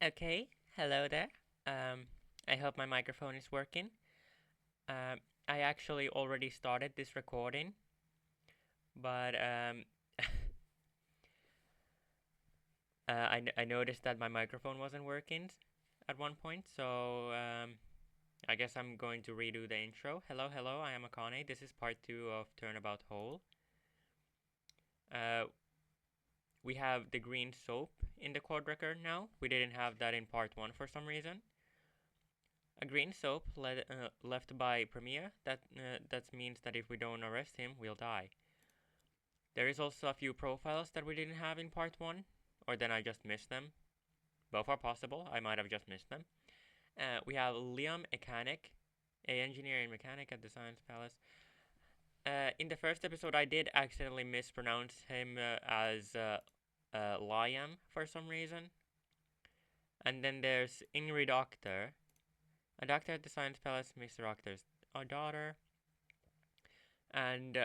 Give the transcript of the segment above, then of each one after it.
Okay, hello there. I hope my microphone is working. I actually already started this recording, but I noticed that my microphone wasn't working at one point, so I guess I'm going to redo the intro. Hello, hello, I am Akane. This is part 2 of Turnabout Whole. We have the green soap in the chord record now. We didn't have that in part 1 for some reason. A green soap left by Premier. That means that if we don't arrest him, we'll die. There is also a few profiles that we didn't have in part 1, or then I just missed them. Both are possible. I might have just missed them. We have Liam Akane, a engineer and mechanic at the Science Palace. In the first episode, I did accidentally mispronounce him as Liam for some reason. And then there's Ingrid Doctor, a doctor at the Science Palace, Mr. Doctor's daughter. And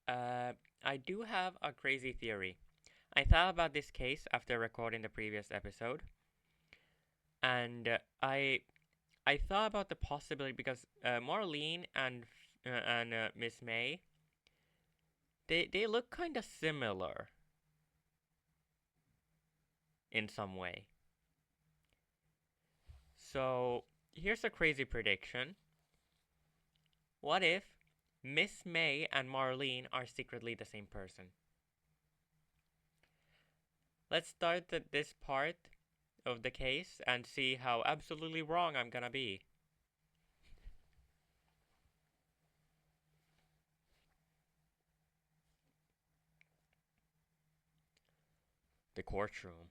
I do have a crazy theory. I thought about this case after recording the previous episode. And I thought about the possibility because Marlene and Miss May, they look kind of similar in some way. So here's a crazy prediction. What if Miss May and Marlene are secretly the same person? Let's start this part of the case and see how absolutely wrong I'm gonna be. The courtroom.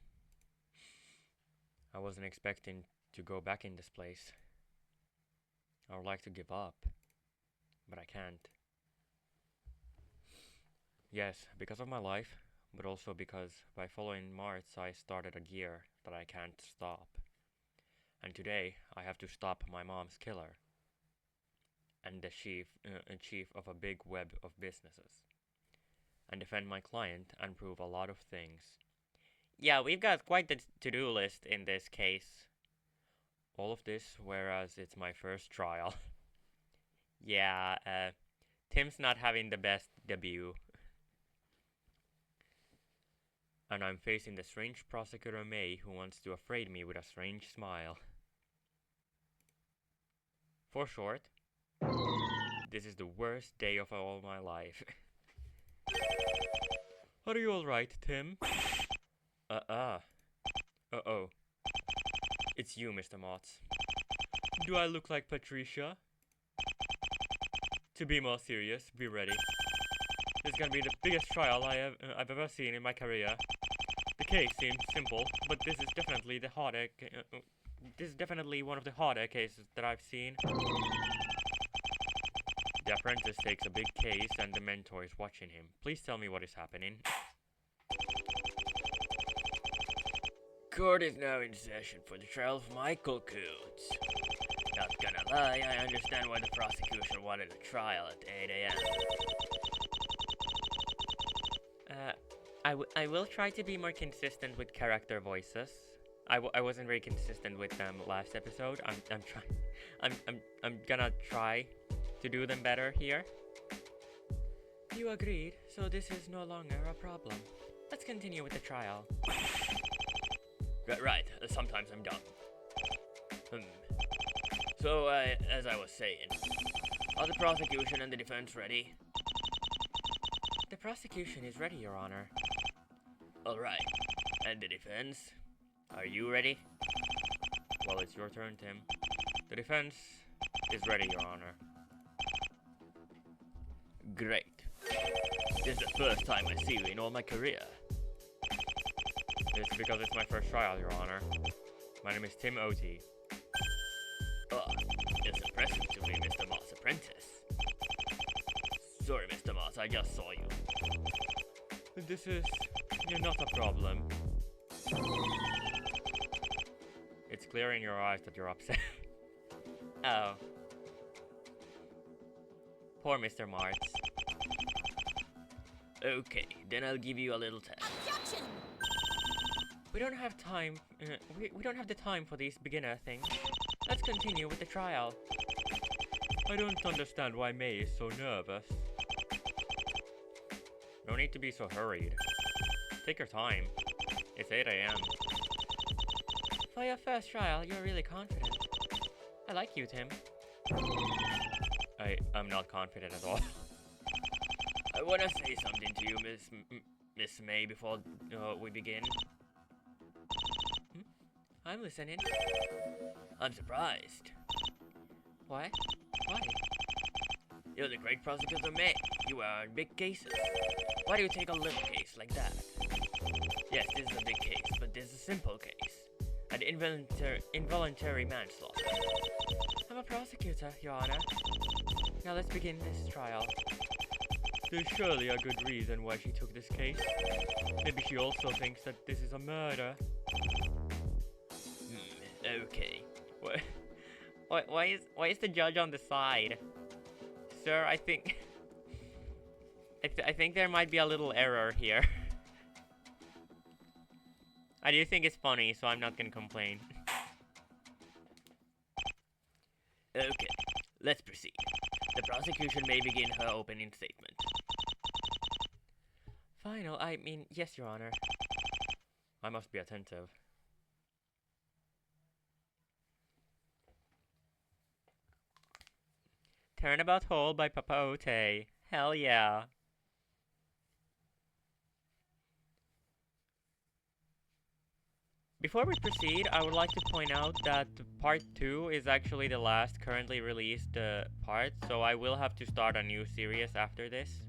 I wasn't expecting to go back in this place. I would like to give up, but I can't. Yes, because of my life, but also because by following Martz I started a gear that I can't stop. And today I have to stop my mom's killer and the chief of a big web of businesses, and defend my client and prove a lot of things. Yeah, we've got quite the to-do list in this case. All of this, whereas it's my first trial. Yeah, Tim's not having the best debut. And I'm facing the strange prosecutor May, who wants to afraid me with a strange smile. For short, this is the worst day of all my life. Are you alright, Tim? Uh-oh. It's you, Mr. Motz. Do I look like Patricia? To be more serious, be ready. This is gonna be the biggest trial I've ever seen in my career. The case seems simple, but this is definitely one of the harder cases that I've seen. The apprentice takes a big case and the mentor is watching him. Please tell me what is happening. Court is now in session for the trial of Michael Coots. Not gonna lie, I understand why the prosecution wanted a trial at 8 a.m. I will try to be more consistent with character voices. I wasn't very consistent with them last episode. I'm gonna try to do them better here. You agreed, so this is no longer a problem. Let's continue with the trial. Right, sometimes I'm dumb. So, as I was saying, are the prosecution and the defense ready? The prosecution is ready, Your Honor. Alright, and the defense? Are you ready? Well, it's your turn, Tim. The defense is ready, Your Honor. Great. This is the first time I see you in all my career. It's because it's my first trial, Your Honor. My name is Tim O.T. It's impressive to be Mr. Moss' apprentice. Sorry, Mr. Moss, I just saw you. This is not a problem. It's clear in your eyes that you're upset. Oh. Poor Mr. Martz. Okay, then I'll give you a little test. Objection! We don't have time. We don't have the time for these beginner things. Let's continue with the trial. I don't understand why May is so nervous. No need to be so hurried. Take your time. It's 8 AM. For your first trial, you're really confident. I like you, Tim. I'm not confident at all. I wanna say something to you, Miss May, before we begin. I'm listening. I'm surprised. What? Why? You're the great prosecutor May. You are in big cases. Why do you take a little case like that? Yes, this is a big case, but this is a simple case. An involuntary manslaughter. I'm a prosecutor, Your Honor. Now let's begin this trial. There's surely a good reason why she took this case. Maybe she also thinks that this is a murder. Okay. Why is the judge on the side? Sir, I think... I think there might be a little error here. I do think it's funny, so I'm not gonna complain. Okay, let's proceed. The prosecution may begin her opening statement. Yes, Your Honor. I must be attentive. Turnabout Hole by Papa Ote. Hell yeah. Before we proceed, I would like to point out that part 2 is actually the last currently released part, so I will have to start a new series after this.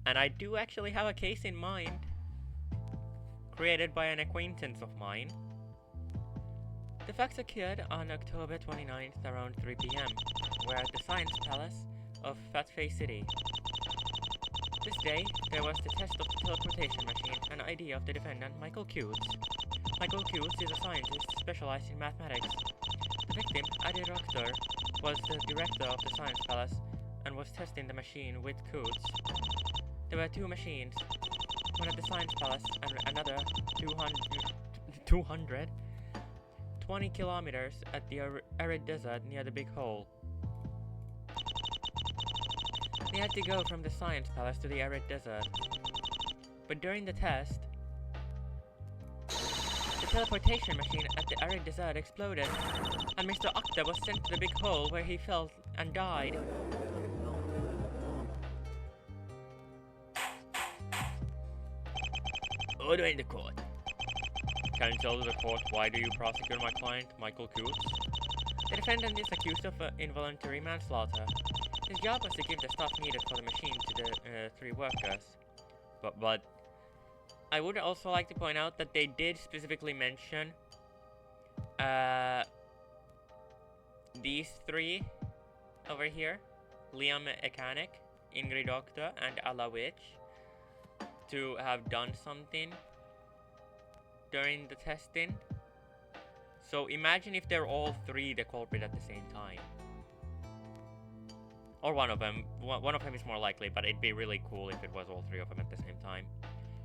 And I do actually have a case in mind, created by an acquaintance of mine. The facts occurred on October 29th around 3 PM. We're at the Science Palace of Fatface City. This day, there was the test of the teleportation machine, an idea of the defendant, Michael Coates. Michael Coates is a scientist specialized in mathematics. The victim, Adi Roktor, was the director of the Science Palace and was testing the machine with Coates. There were two machines, one at the Science Palace and another 220 kilometers at the arid desert near the Big Hole. They had to go from the Science Palace to the arid desert. But during the test, the teleportation machine at the arid desert exploded, and Mr. Okta was sent to the Big Hole where he fell and died. Order in the court. Can you tell the court why do you prosecute my client, Michael Coates? The defendant is accused of involuntary manslaughter. His job was to give the stuff needed for the machine to the 3 workers. But I would also like to point out that they did specifically mention these 3 over here, Liam Akane, Ingrid Okta, and Alla Witch, to have done something during the testing. So imagine if they're all 3 the culprit at the same time. Or one of them. One of them is more likely, but it'd be really cool if it was all 3 of them at the same time.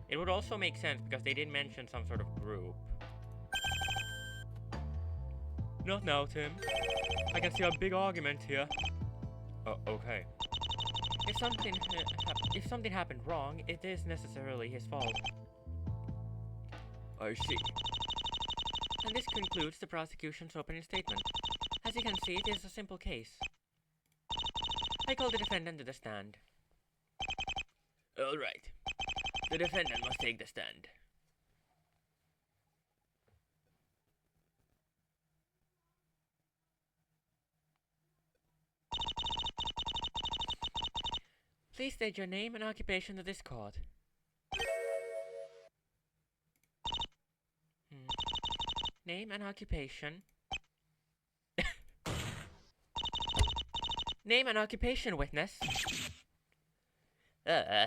It would also make sense because they did mention some sort of group. Not now, Tim. I can see a big argument here. Oh, okay. If something happened wrong, it is necessarily his fault. I see. And this concludes the prosecution's opening statement. As you can see, it is a simple case. I call the defendant to the stand. All right. The defendant must take the stand. Please state your name and occupation to this court. Name and occupation. Name and occupation, witness. Oh.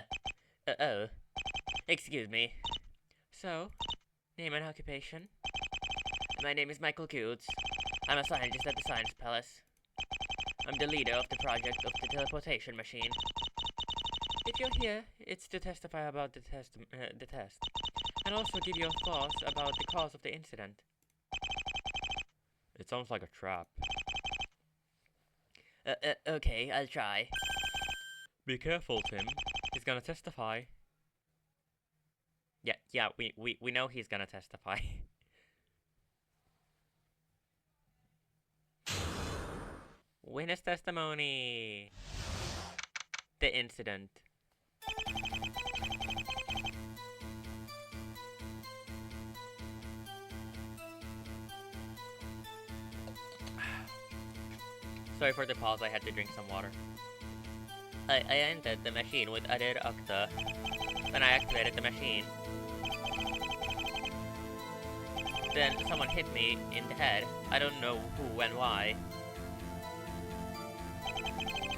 Excuse me. So, name and occupation. My name is Michael Coates. I'm a scientist at the Science Palace. I'm the leader of the project of the teleportation machine. If you're here, it's to testify about the test. and also give your thoughts about the cause of the incident. It sounds like a trap. Okay, I'll try. Be careful, Tim. He's gonna testify. Yeah, we know he's gonna testify. Witness testimony. The incident. Sorry for the pause, I had to drink some water. I entered the machine with Adir Okta. Then I activated the machine. Then someone hit me in the head. I don't know who and why.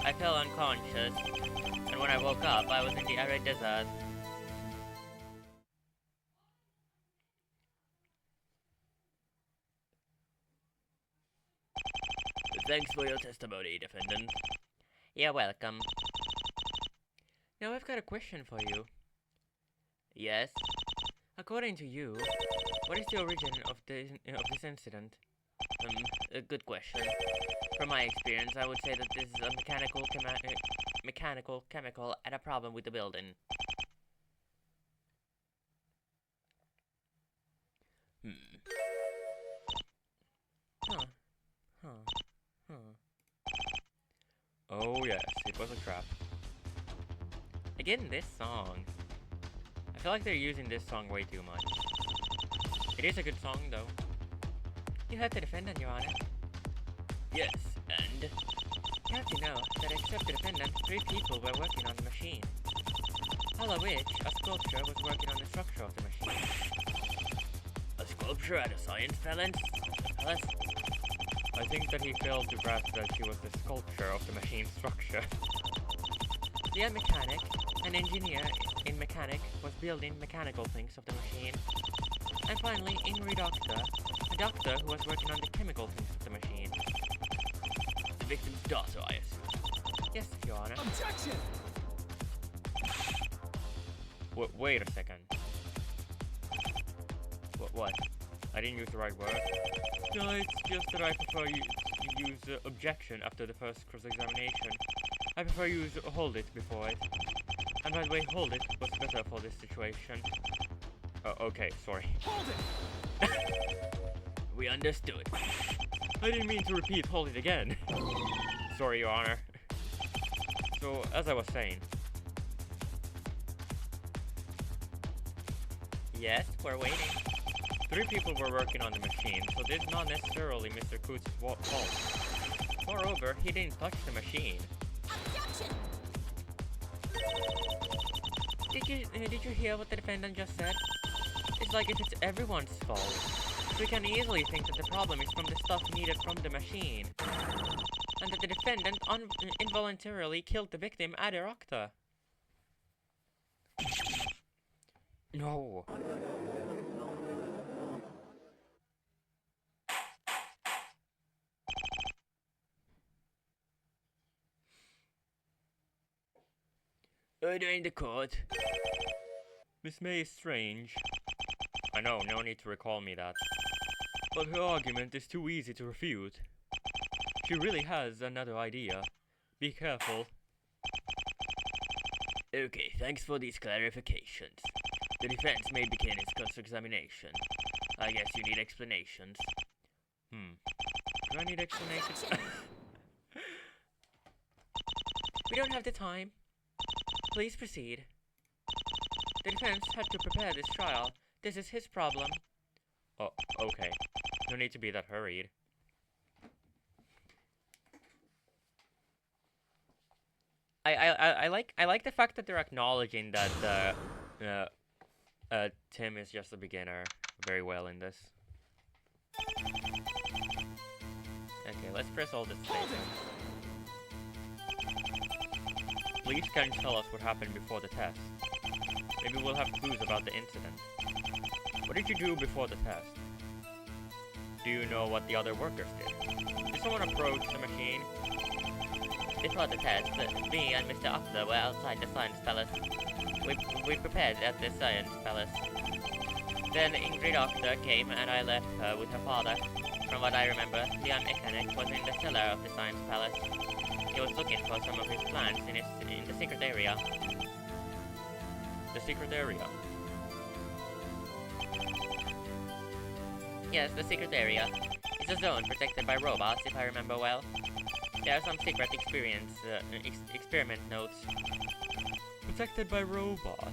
I fell unconscious, and when I woke up, I was in the arid desert. Thanks for your testimony, defendant. You're welcome. Now I've got a question for you. Yes? According to you, what is the origin of this incident? A good question. From my experience, I would say that this is a mechanical chemical and a problem with the building. Oh yes, it was a trap. Again, this song. I feel like they're using this song way too much. It is a good song, though. You have the defendant, Your Honor. Yes, and? You have to know that except the defendant, 3 people were working on the machine. All of which, a sculptor was working on the structure of the machine. A sculpture at a science palace? I think that he failed to grasp that she was the sculpture of the machine's structure. The mechanic, an engineer in mechanic, was building mechanical things of the machine. And finally, Ingrid Doctor, a doctor who was working on the chemical things of the machine. The victim's daughter, I assume. Yes, Your Honor. Objection! Wait a second. What? I didn't use the right word? No, it's just that I prefer you to use objection after the first cross-examination. I prefer you to hold it before it. And by the way, hold it was better for this situation. Okay, sorry. Hold it! We understood. I didn't mean to repeat hold it again. Sorry, Your Honor. So, as I was saying. Yes, we're waiting. 3 people were working on the machine, so this is not necessarily Mr. Coots' fault. Moreover, he didn't touch the machine. Objection! Did you hear what the defendant just said? It's like if it's everyone's fault. We can easily think that the problem is from the stuff needed from the machine. And that the defendant involuntarily killed the victim ad hoc. No. Order in the court. Miss May is strange. I know, no need to recall me that. But her argument is too easy to refute. She really has another idea. Be careful. Okay, thanks for these clarifications. The defense may begin its cross-examination. I guess you need explanations. Do I need explanations? We don't have the time. Please proceed. The defense had to prepare this trial. This is his problem. Oh, okay. No need to be that hurried. I like the fact that they're acknowledging that Tim is just a beginner very well in this. Okay, let's press all this later. Please can you tell us what happened before the test? Maybe we'll have clues about the incident. What did you do before the test? Do you know what the other workers did? Did someone approach the machine? Before the test, me and Mr. Okta were outside the Science Palace. We prepared at the Science Palace. Then Ingrid Doctor came and I left her with her father. From what I remember, Leon Akane was in the cellar of the Science Palace. He was looking for some of his plants in the secret area. The secret area? Yes, the secret area. It's a zone protected by robots, if I remember well. There are some secret experiment notes. Protected by robots?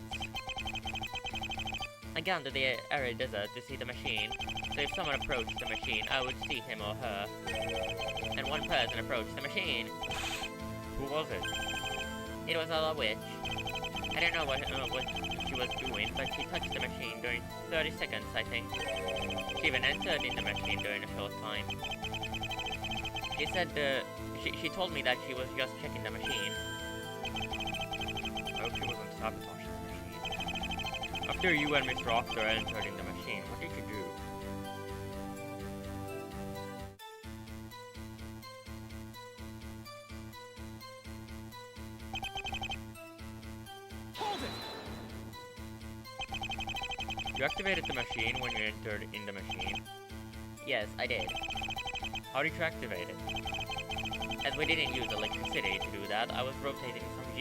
I gone to the arid desert to see the machine, so if someone approached the machine, I would see him or her. And one person approached the machine. Who was it? It was a witch. I don't know what she was doing, but she touched the machine during 30 seconds, I think. She even entered in the machine during a short time. She said she told me that she was just checking the machine. I hope she wasn't sabotaging the machine. After you and Mr. Octor entered in the machine, what did you do? Hold it! You activated the machine when you entered in the machine. Yes, I did. How did you activate it? As we didn't use electricity to do that, I was rotating some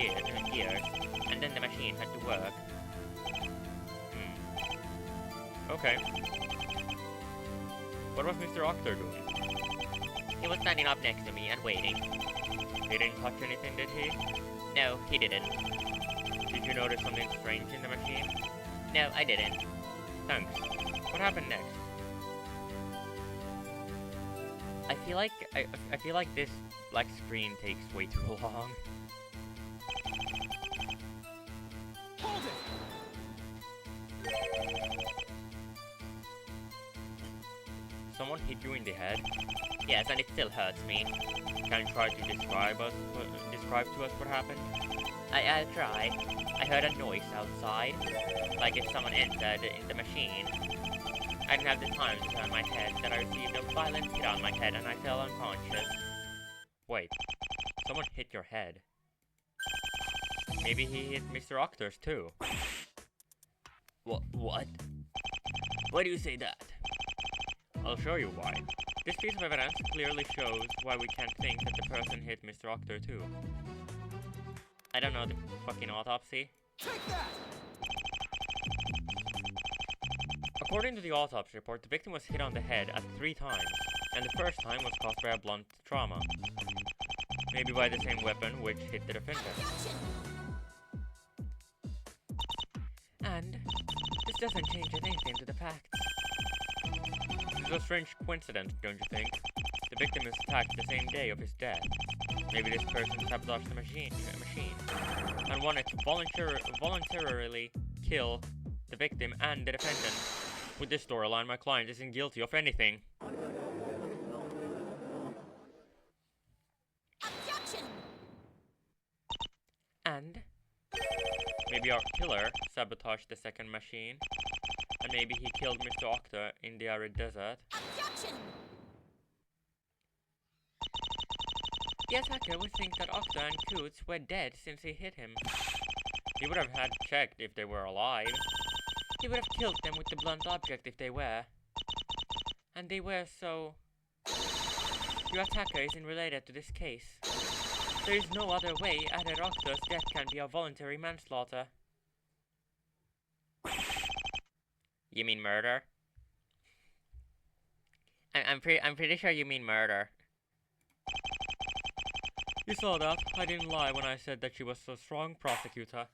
gears, and then the machine had to work. Okay. What was Mr. Octor doing? He was standing up next to me and waiting. He didn't touch anything, did he? No, he didn't. Did you notice something strange in the machine? No, I didn't. Thanks. What happened next? I feel like this black screen takes way too long. Hold it! Someone hit you in the head? Yes, and it still hurts me. Can you try to describe to us what happened? I'll try. I heard a noise outside, like if someone entered in the machine. I didn't have the time to turn my head, then I received a violent hit on my head and I fell unconscious. Wait, someone hit your head. Maybe he hit Mr. Octor's too. What? Why do you say that? I'll show you why. This piece of evidence clearly shows why we can't think that the person hit Mr. Octor too. I don't know the fucking autopsy. Take that! According to the autopsy report, the victim was hit on the head at 3 times, and the first time was caused by a blunt trauma. Maybe by the same weapon which hit the defendant. Objection! And this doesn't change anything to the facts. This is a strange coincidence, don't you think? The victim is attacked the same day of his death. Maybe this person sabotaged the machine and wanted to voluntarily kill the victim and the defendant. With this storyline, my client isn't guilty of anything. Objection! And Maybe our killer sabotaged the second machine, and maybe he killed Mr. Octor in the arid desert. Objection! the attacker would think that Octa and Coots were dead since he hit him. He would have had checked if they were alive. He would have killed them with the blunt object if they were. And they were, so... Your attacker isn't related to this case. There is no other way either Octa's death can be a voluntary manslaughter. You mean murder? I'm pretty sure you mean murder. You saw that. I didn't lie when I said that she was so strong, prosecutor.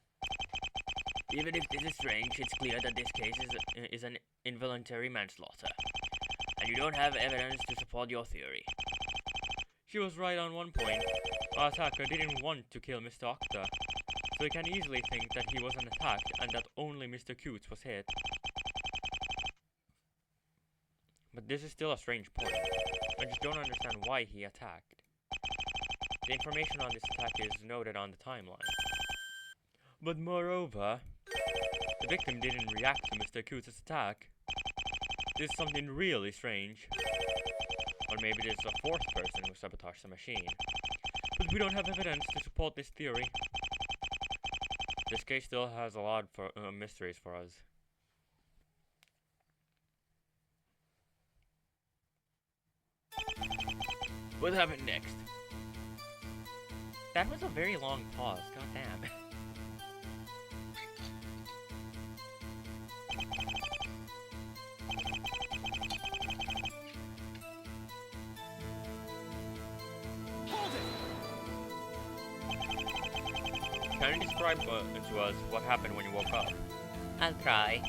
Even if this is strange, it's clear that this case is an involuntary manslaughter. And you don't have evidence to support your theory. She was right on one point. Our attacker didn't want to kill Mr. Octa, so he can easily think that he wasn't attacked and that only Mr. Coots was hit. But this is still a strange point. I just don't understand why he attacked. The information on this attack is noted on the timeline. But moreover, the victim didn't react to Mr. Coots' attack. This is something really strange. Or maybe there's a fourth person who sabotaged the machine. But we don't have evidence to support this theory. This case still has a lot of mysteries for us. What happened next? That was a very long pause, goddamn. Hold it! Can you describe to us what happened when you woke up? I'll try.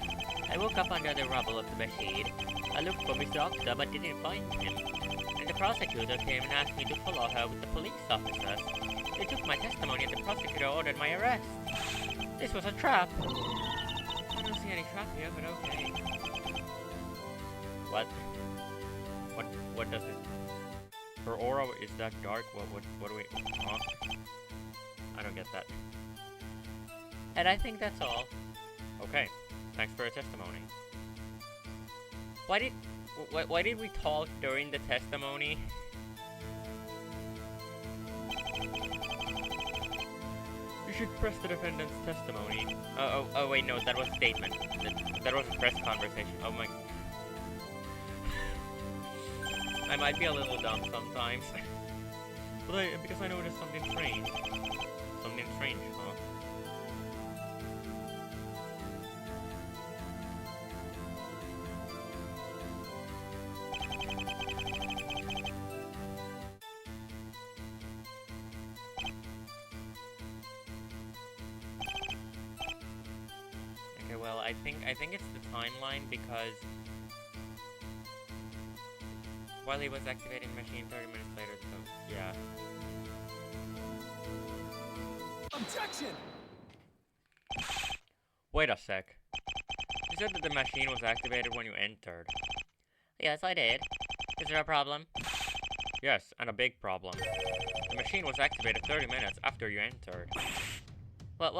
I woke up under the rubble of the machine. I looked for Mr. Octa but didn't find him. And the prosecutor came and asked me to follow her with the police officers. They took my testimony and the prosecutor ordered my arrest. This was a trap. I don't see any trap here, but okay. What does it? Her aura is that dark? What do we? Huh? I don't get that. And I think that's all. Okay, thanks for your testimony. Why did we talk during the testimony? You should press the defendant's testimony. Oh wait, no, that was a statement. That was a press conversation. Oh my. I might be a little dumb sometimes. But because I noticed something strange. Something strange, huh? Okay, well, I think it's the timeline because while he was activating the machine 30 minutes later, so yeah. Objection! Wait a sec. You said that the machine was activated when you entered. Yes, I did. Is there a problem? Yes, and a big problem. The machine was activated 30 minutes after you entered. What?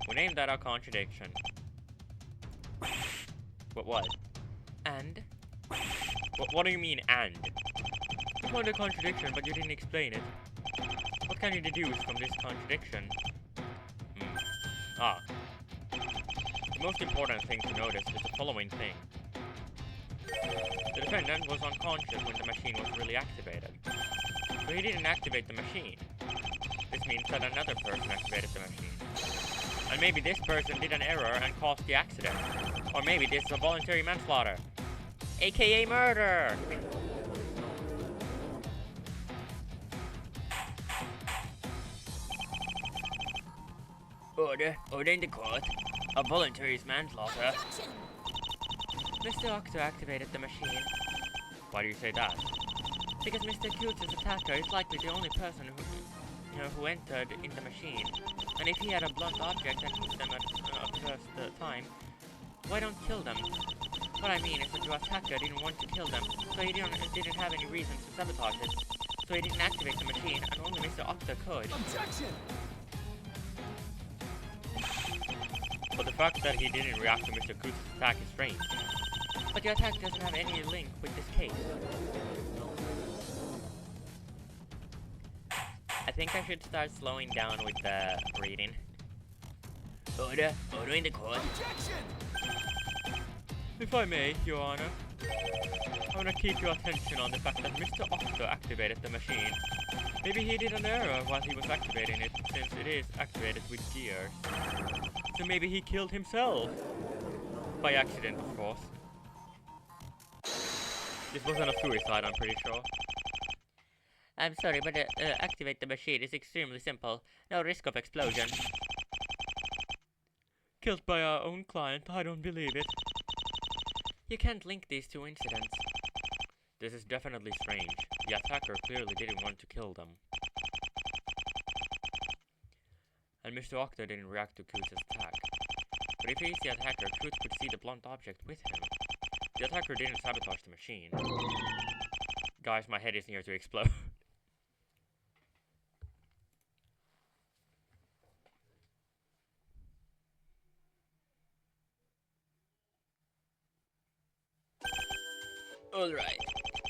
We named that a contradiction. What? And? What do you mean, and? You found a contradiction, but you didn't explain it. What can you deduce from this contradiction? The most important thing to notice is the following thing. The defendant was unconscious when the machine was really activated. So he didn't activate the machine. This means that another person activated the machine. And maybe this person did an error and caused the accident. Or maybe this is a voluntary manslaughter. AKA murder! Order in the court. A voluntary manslaughter. Objection! Mr. Octo activated the machine. Why do you say that? Because Mr. Coots' attacker is likely the only person who entered in the machine. And if he had a blunt object and hit them at first time, why don't kill them? What I mean is that your attacker didn't want to kill them, so he didn't have any reason to sabotage it. So he didn't activate the machine, and only Mr. Octo could. Objection! But the fact that he didn't react to Mr. Coots' attack is strange. But your attack doesn't have any link with this case. I think I should start slowing down with the reading. Order in the court. Objection! If I may, Your Honor, I want to keep your attention on the fact that Mr. Octo activated the machine. Maybe he did an error while he was activating it, since it is activated with gears. So maybe he killed himself. By accident, of course. This wasn't a suicide, I'm pretty sure. I'm sorry, but activate the machine is extremely simple. No risk of explosion. Killed by our own client, I don't believe it. You can't link these two incidents. This is definitely strange. The attacker clearly didn't want to kill them. And Mr. Octo didn't react to Coots' attack. But if he's the attacker, Coots could see the blunt object with him. The attacker didn't sabotage the machine. Guys, my head is near to explode. Alright.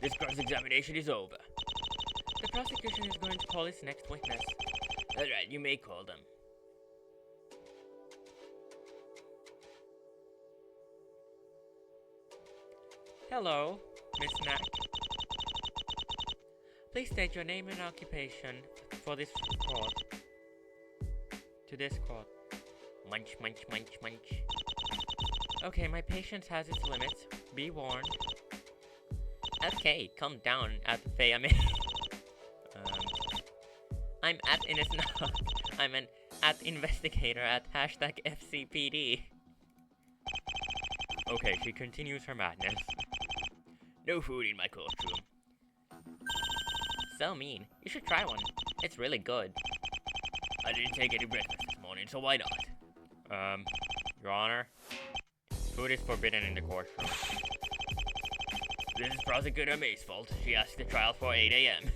This cross-examination is over. The prosecution is going to call its next witness. Alright, you may call them. Hello, Miss Knack. Please state your name and occupation for this court. To this court. Munch, munch, munch, munch. Okay, my patience has its limits. Be warned. Okay, calm down at Fayame. I'm at I'm an at investigator at hashtag FCPD. Okay, she continues her madness. No food in my courtroom. So mean. You should try one. It's really good. I didn't take any breakfast this morning, so why not? Your Honor, food is forbidden in the courtroom. This is Prosecutor May's fault. She asked the trial for 8 a.m.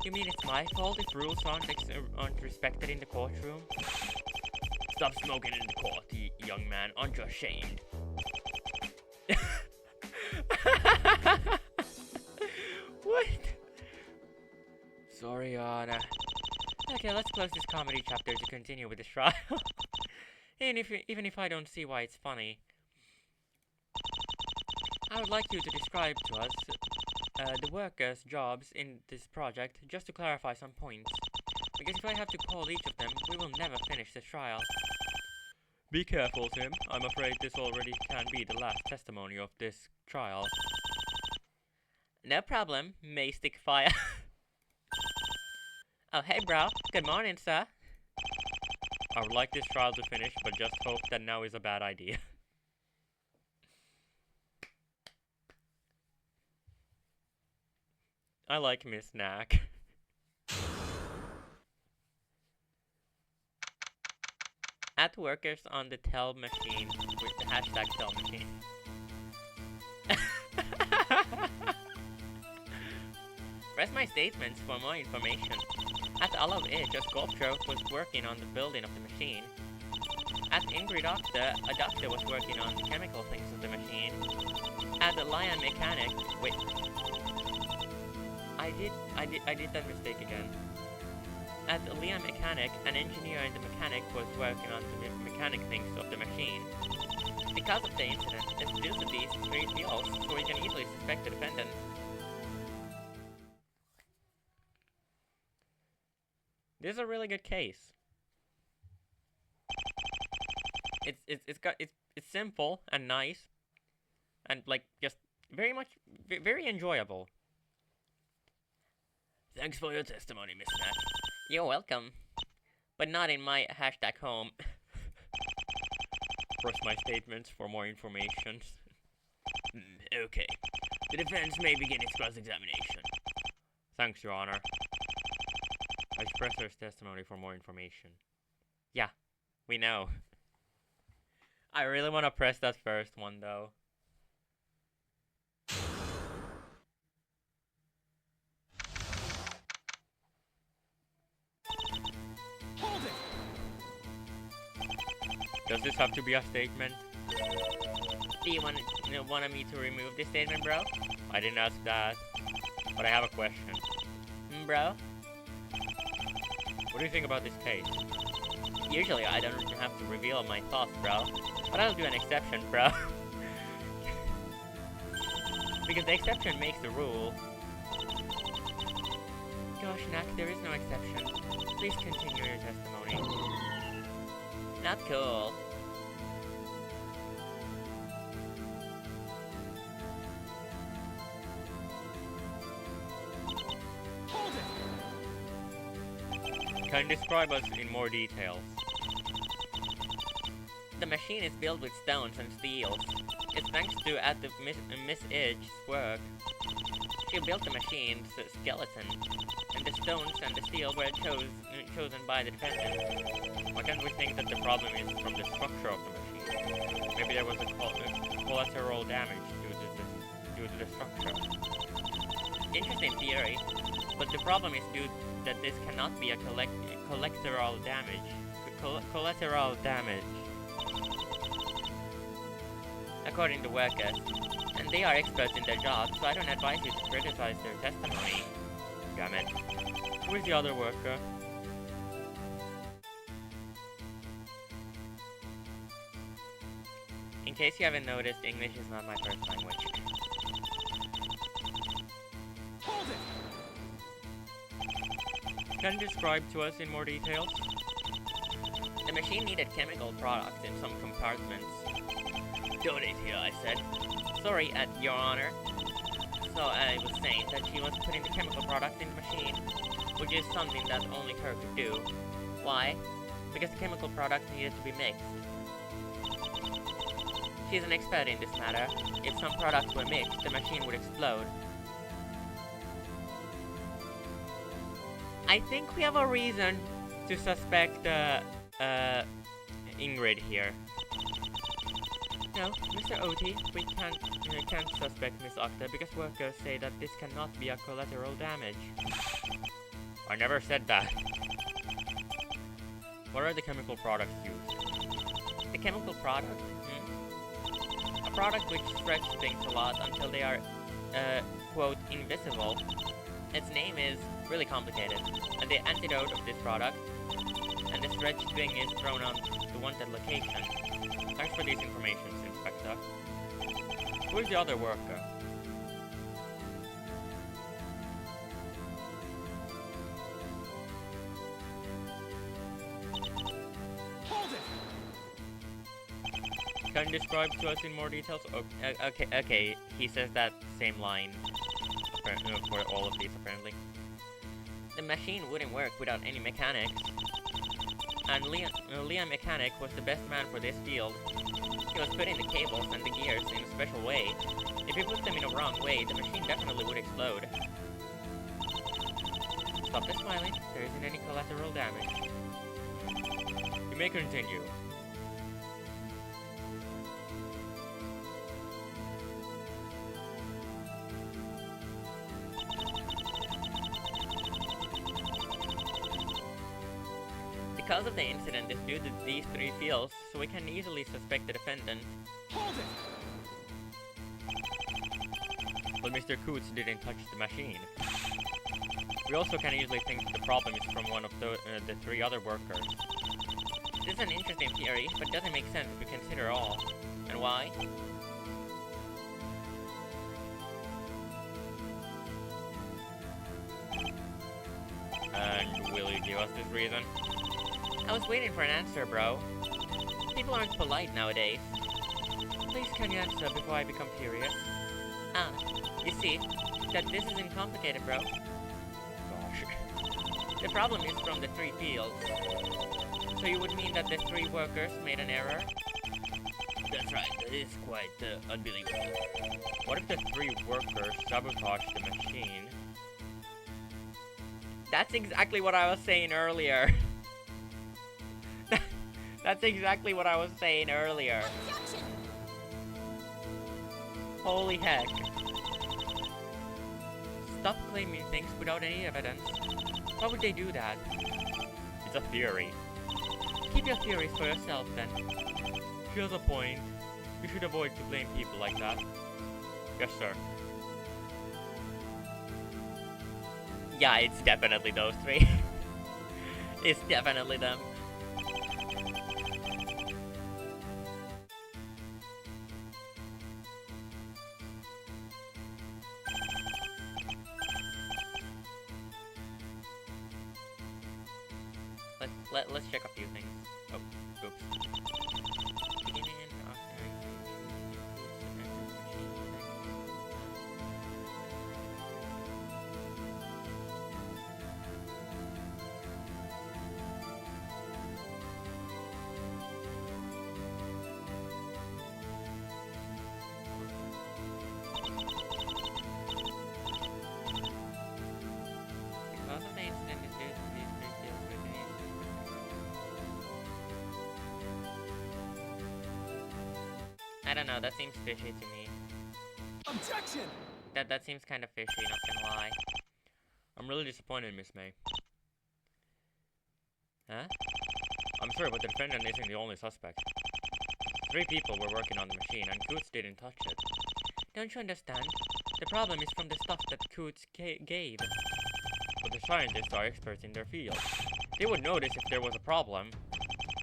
You mean it's my fault if rules aren't respected in the courtroom? Stop smoking in the court, young man. Aren't you ashamed? What? Sorry, Your Honor. Okay, let's close this comedy chapter to continue with this trial. Even if I don't see why it's funny. I would like you to describe to us the workers' jobs in this project, just to clarify some points. Because if I have to call each of them, we will never finish the trial. Be careful, Tim. I'm afraid this already can be the last testimony of this trial. No problem, May Stick Fire. Oh, hey, bro. Good morning, sir. I would like this trial to finish, but just hope that now is a bad idea. I like Miss Knack. At workers on the tell machine with the hashtag tell machine. Press my statements for more information. At all of it, a sculptor was working on the building of the machine. At Ingrid Doctor, a doctor was working on the chemical things of the machine. At the Lion Mechanic, wait. I did that mistake again. At the Lion Mechanic, an engineer and the mechanic was working on the mechanic things of the machine. Because of the incident, it's due to these three fields, so we can easily suspect the defendant. This is a really good case. It's simple and nice, and like just very enjoyable. Thanks for your testimony, Miss Knack. You're welcome, but not in my hashtag home. Press my statements for more information. Okay, the defense may begin its cross-examination. Thanks, Your Honor. I should press her testimony for more information. Yeah, we know. I really want to press that first one, though. Hold it! Does this have to be a statement? Do you want me to remove this statement, bro? I didn't ask that, but I have a question. Bro? What do you think about this case? Usually I don't have to reveal my thoughts, bro. But I'll do an exception, bro. Because the exception makes the rule. Gosh, Knack, there is no exception. Please continue your testimony. Not cool. Hold it! Can you describe us in more details? The machine is built with stones and steels. It's thanks to at the Miss Edge's work. She built the machine's skeleton, and the stones and the steel were chosen by the defendant. Why can't we think that the problem is from the structure of the machine? Maybe there was a collateral damage due to the structure. Interesting theory, but the problem is that this cannot be a collateral damage. Collateral damage. According to workers, and they are experts in their job, so I don't advise you to criticize their testimony. Damn it. Who is the other worker? In case you haven't noticed, English is not my first language. Hold it! Can you describe to us in more details? The machine needed chemical products in some compartments. Donate here, I said. Sorry, Your Honor. So I was saying that she was putting the chemical products in the machine, which is something that only her could do. Why? Because the chemical products needed to be mixed. She's an expert in this matter. If some products were mixed, the machine would explode. I think we have a reason to suspect Ingrid here. No, Mr. Oti, we can't suspect Miss Octa because workers say that this cannot be a collateral damage. I never said that. What are the chemical products used? The chemical product? A product which stretches things a lot until they are, quote, invisible. Its name is really complicated, and the antidote of this product and the stretched thing is thrown on the wanted location. Thanks for these informations, Inspector. Who is the other worker? Hold it! Can you describe to us in more details? Oh, Okay, he says that same line for all of these, apparently. The machine wouldn't work without any mechanics. And Leon Mechanic was the best man for this field. He was putting the cables and the gears in a special way. If you put them in a wrong way, the machine definitely would explode. Stop the smiling. There isn't any collateral damage. You may continue. Because of the incident disputed these three fields, so we can easily suspect the defendant. Hold it! But Mr. Coots didn't touch the machine. We also can easily think the problem is from one of the three other workers. This is an interesting theory, but doesn't make sense if we consider all. And why? And will you give us this reason? I was waiting for an answer, bro. People aren't polite nowadays. Please can you answer before I become furious? You see, that this isn't complicated, bro. Gosh. The problem is from the three fields. So you would mean that the three workers made an error? That's right, that is quite unbelievable. What if the three workers sabotaged the machine? That's exactly what I was saying earlier. That's exactly what I was saying earlier. Holy heck. Stop claiming things without any evidence. Why would they do that? It's a theory. Keep your theories for yourself then. She has a point. You should avoid to blame people like that. Yes, sir. Yeah, it's definitely those three. It's definitely them. Let's check a few things. Oh, oops. Because of the incident is due to these three fields within I don't know, that seems fishy to me. Objection! That seems kind of fishy, not gonna lie. I'm really disappointed, Miss May. Huh? I'm sorry, but the defendant isn't the only suspect. 3 people were working on the machine, and Coots didn't touch it. Don't you understand? The problem is from the stuff that Coots gave. But the scientists are experts in their field. They would notice if there was a problem.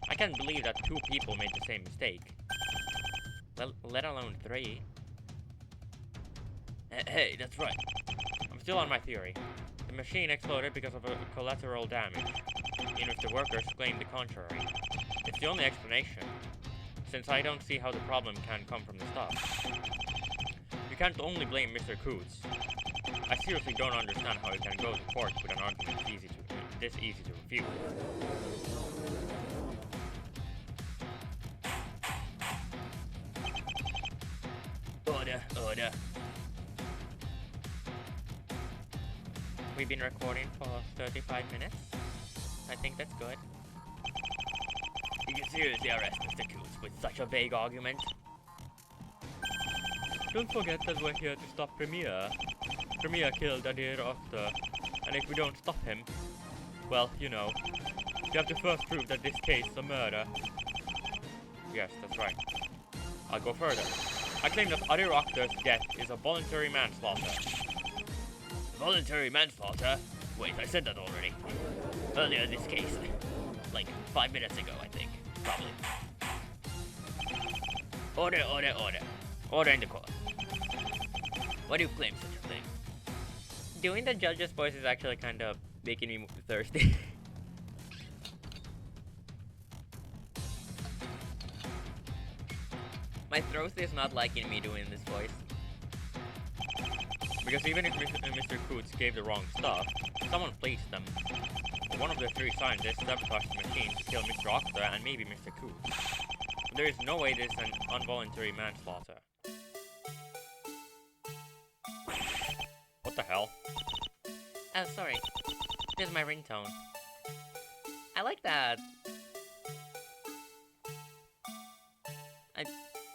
I can't believe that 2 people made the same mistake. Well, let alone 3. Hey, that's right. I'm still on my theory. The machine exploded because of a collateral damage, even if the workers claim the contrary. It's the only explanation, since I don't see how the problem can come from the stuff. You can't only blame Mr. Coots. I seriously don't understand how you can go to court with an argument this easy to refute. Order. We've been recording for 35 minutes. I think that's good. You can seriously arrest Mr. Coots with such a vague argument? Don't forget that we're here to stop Premier. Premier killed a dear doctor, and if we don't stop him, well, you know, you have to first prove that this case is a murder. Yes, that's right. I'll go further. I claim that other doctor's death is a voluntary manslaughter. Voluntary manslaughter? Wait, I said that already. Earlier in this case. Like 5 minutes ago, I think. Probably. Order. Order in the court. Why do you claim such a thing? Doing the judge's voice is actually kind of making me thirsty. My throat is not liking me doing this voice. Because even if Mr. Coots gave the wrong stuff, someone placed them. One of the three scientists sabotaged the machine to kill Mr. Octa and maybe Mr. Coots. There is no way this is an involuntary manslaughter. What the hell? Oh, sorry. This is my ringtone. I like that.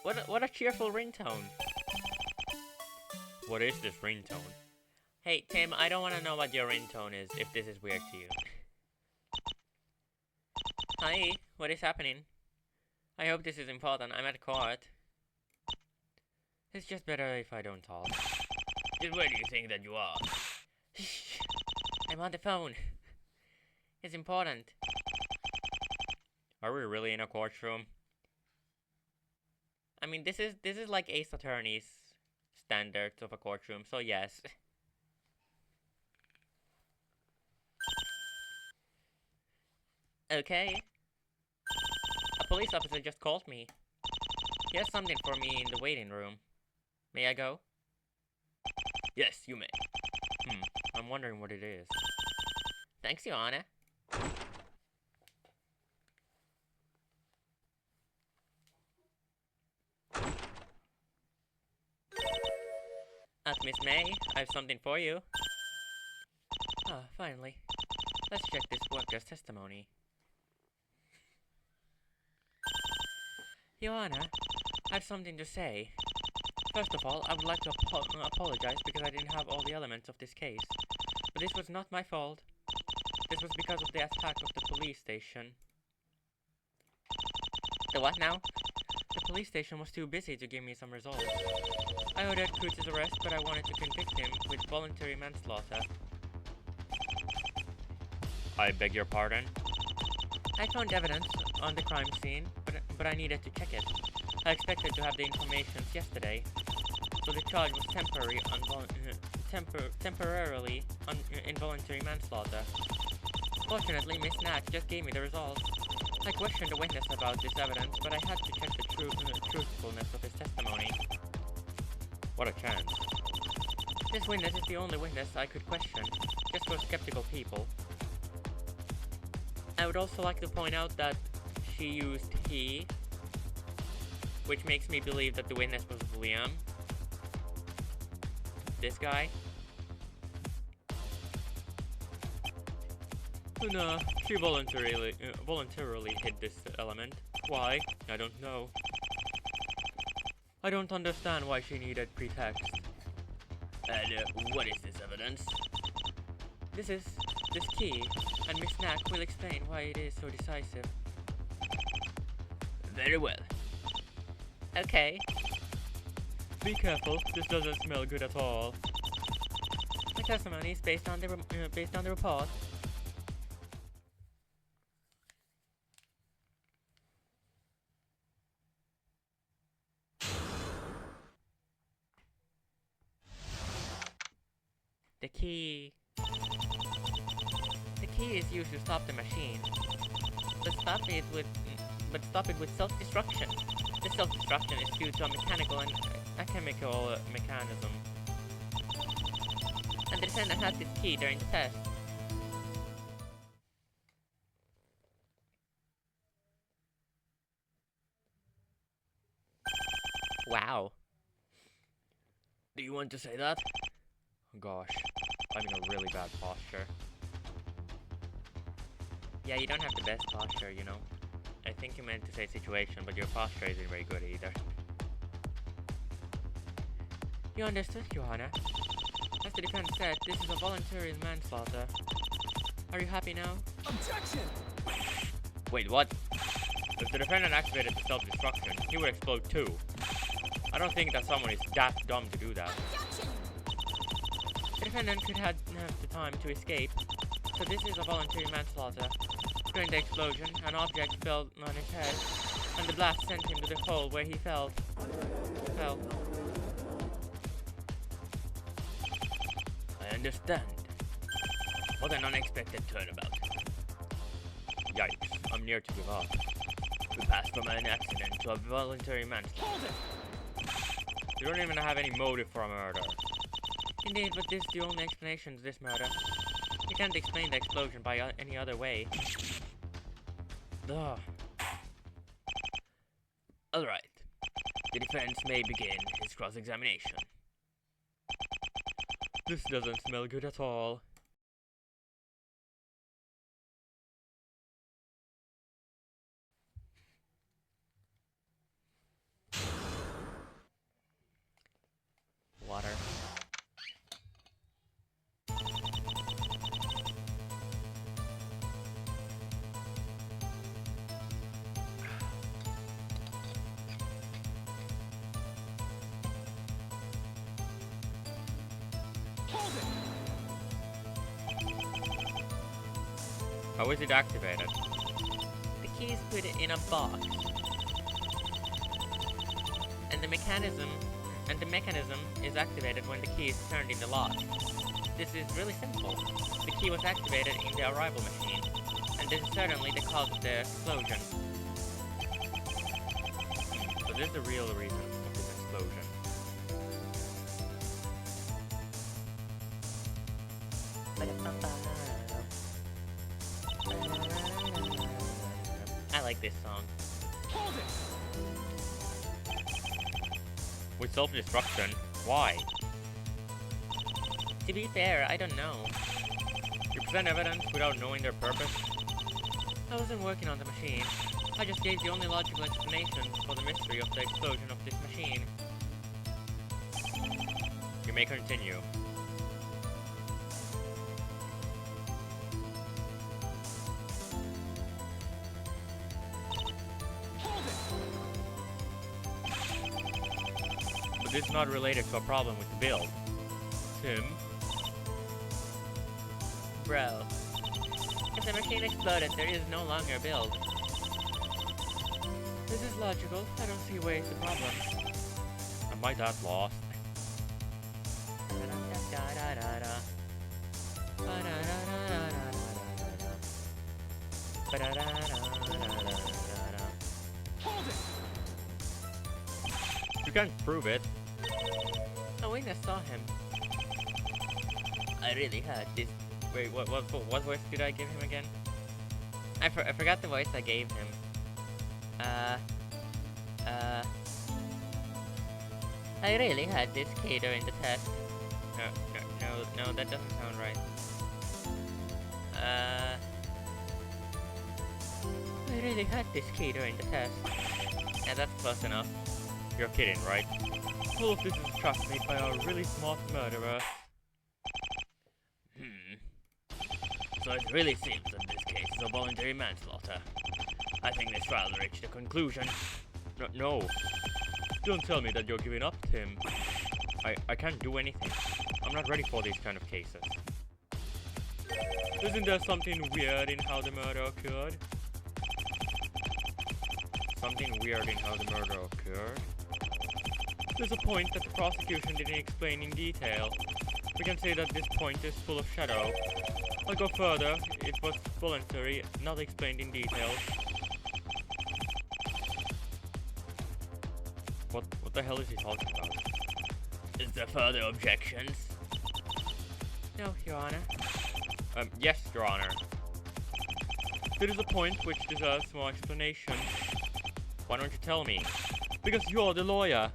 What a cheerful ringtone. What is this ringtone? Hey, Tim, I don't want to know what your ringtone is if this is weird to you. Hi, what is happening? I hope this is important. I'm at court. It's just better if I don't talk. Just where do you think that you are? Shh. I'm on the phone. It's important. Are we really in a courtroom? I mean, this is like Ace Attorney's standards of a courtroom, so yes. Okay. A police officer just called me. He has something for me in the waiting room. May I go? Yes, you may. I'm wondering what it is. Thanks, Your Honor. Miss May, I have something for you. Ah, finally. Let's check this worker's testimony. Your Honor, I have something to say. First of all, I would like to apologize because I didn't have all the elements of this case. But this was not my fault. This was because of the attack of the police station. The what now? The police station was too busy to give me some results. I ordered Coots' arrest, but I wanted to convict him with voluntary manslaughter. I beg your pardon? I found evidence on the crime scene, but I needed to check it. I expected to have the information yesterday, so the charge was temporarily involuntary manslaughter. Fortunately, Miss Nat just gave me the results. I questioned the witness about this evidence, but I had to check the truthfulness of his testimony. What a chance. This witness is the only witness I could question, just for skeptical people. I would also like to point out that she used he, which makes me believe that the witness was Liam. This guy. No, she voluntarily hid this element. Why? I don't know. I don't understand why she needed pretext. And what is this evidence? This key, and Miss Knack will explain why it is so decisive. Very well. Okay. Be careful, this doesn't smell good at all. My testimony is based on the report. The key. The key is used to stop the machine, but stop it with self-destruction. The self-destruction is due to a mechanical and a chemical mechanism. And the defendant had this key during the test. Wow. Do you want to say that? Gosh, I'm in a really bad posture. Yeah, you don't have the best posture, you know. I think you meant to say situation, but your posture isn't very good either. You understood, Johanna. As the defense said, this is a voluntary manslaughter. Are you happy now? Objection! Wait, what? If the defendant activated the self-destruction, he would explode too. I don't think that someone is that dumb to do that. The defendant could have the time to escape, so this is a voluntary manslaughter. During the explosion, an object fell on his head, and the blast sent him to the hole where he fell. I understand. What an unexpected turnabout. Yikes, I'm near to give up. We passed from an accident to a voluntary manslaughter. Hold it! You don't even have any motive for a murder. Indeed, but this is the only explanation to this murder. You can't explain the explosion by any other way. Ugh. Alright. The defense may begin his cross-examination. This doesn't smell good at all. Water. Hold it! How is it activated? The key is put in a box. And the mechanism is activated when the key is turned in the lock. This is really simple. The key was activated in the arrival machine, and this is certainly the cause of the explosion. So this is the real reason of this explosion. I like this song. Hold it! With self-destruction? Why? To be fair, I don't know. You present evidence without knowing their purpose? I wasn't working on the machine. I just gave the only logical explanation for the mystery of the explosion of this machine. You may continue. Hold it! But this is not related to a problem with the build. Tim? Bro. If the machine exploded, there is no longer a build. This is logical. I don't see where is the problem. Am I that lost? Hold it! You can't prove it. A witness saw him. I really had this. Wait, what voice did I give him again? I forgot the voice I gave him. I really had this key during the test. No, that doesn't sound right. I really had this key during the test. Yeah, that's close enough. You're kidding, right? All of this is a trap made by a really smart murderer. So it really seems that this case is a voluntary manslaughter. I think this trial reached a conclusion. No. Don't tell me that you're giving up, Tim. I can't do anything. I'm not ready for these kind of cases. Isn't there something weird in how the murder occurred? Something weird in how the murder occurred? There's a point that the prosecution didn't explain in detail. We can say that this point is full of shadow. I'll go further. It was voluntary, not explained in detail. What the hell is he talking about? Is there further objections? No, Your Honor. Yes, Your Honor. There is a point which deserves more explanation. Why don't you tell me? Because you're the lawyer.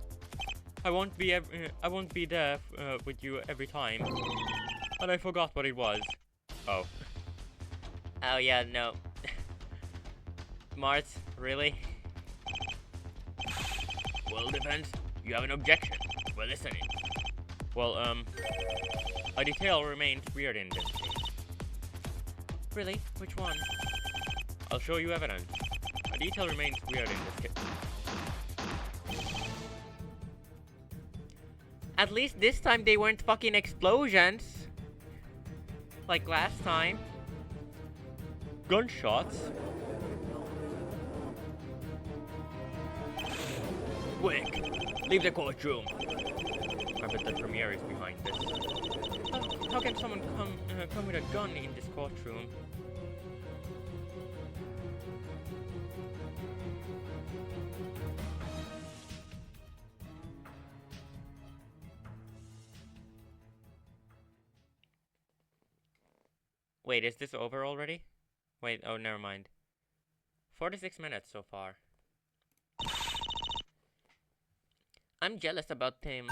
I won't be there with you every time. And I forgot what it was. Oh. Oh yeah, no. Mart, really? Well, defense, you have an objection. We're listening. Well, a detail remains weird in this case. Really? Which one? I'll show you evidence. A detail remains weird in this case. At least this time they weren't fucking explosions. Like last time. Gunshots? Quick! Leave the courtroom! I bet the Premier is behind this. How can someone come with a gun in this courtroom? Wait, is this over already? Wait, oh, never mind. 46 minutes so far. I'm jealous about Tim,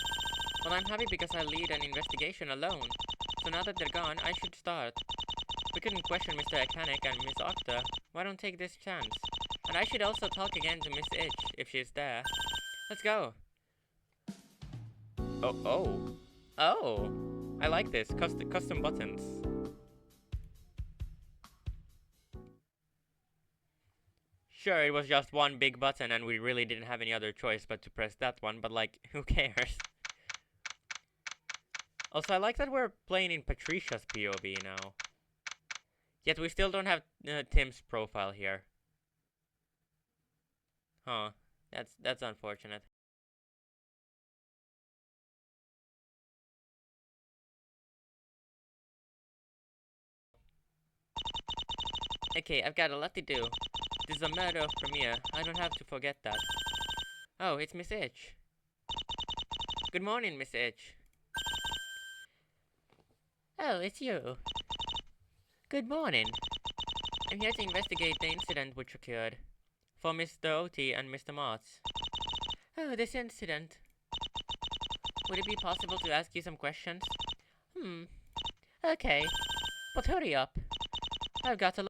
but I'm happy because I lead an investigation alone. So now that they're gone, I should start. We couldn't question Mr. Akane and Miss Octa. Why don't take this chance? And I should also talk again to Miss Itch, if she's there. Let's go. Oh. I like this. Custom buttons. Sure, it was just one big button and we really didn't have any other choice but to press that one, but like, who cares? Also, I like that we're playing in Patricia's POV now. Yet we still don't have Tim's profile here. Huh. That's unfortunate. Okay, I've got a lot to do. This is a murder of Premier. I don't have to forget that. Oh, it's Miss Itch. Good morning, Miss Itch. Oh, it's you. Good morning. I'm here to investigate the incident which occurred. For Mr. Oti and Mr. Martz. Oh, this incident. Would it be possible to ask you some questions? Okay. But hurry up. I've got to...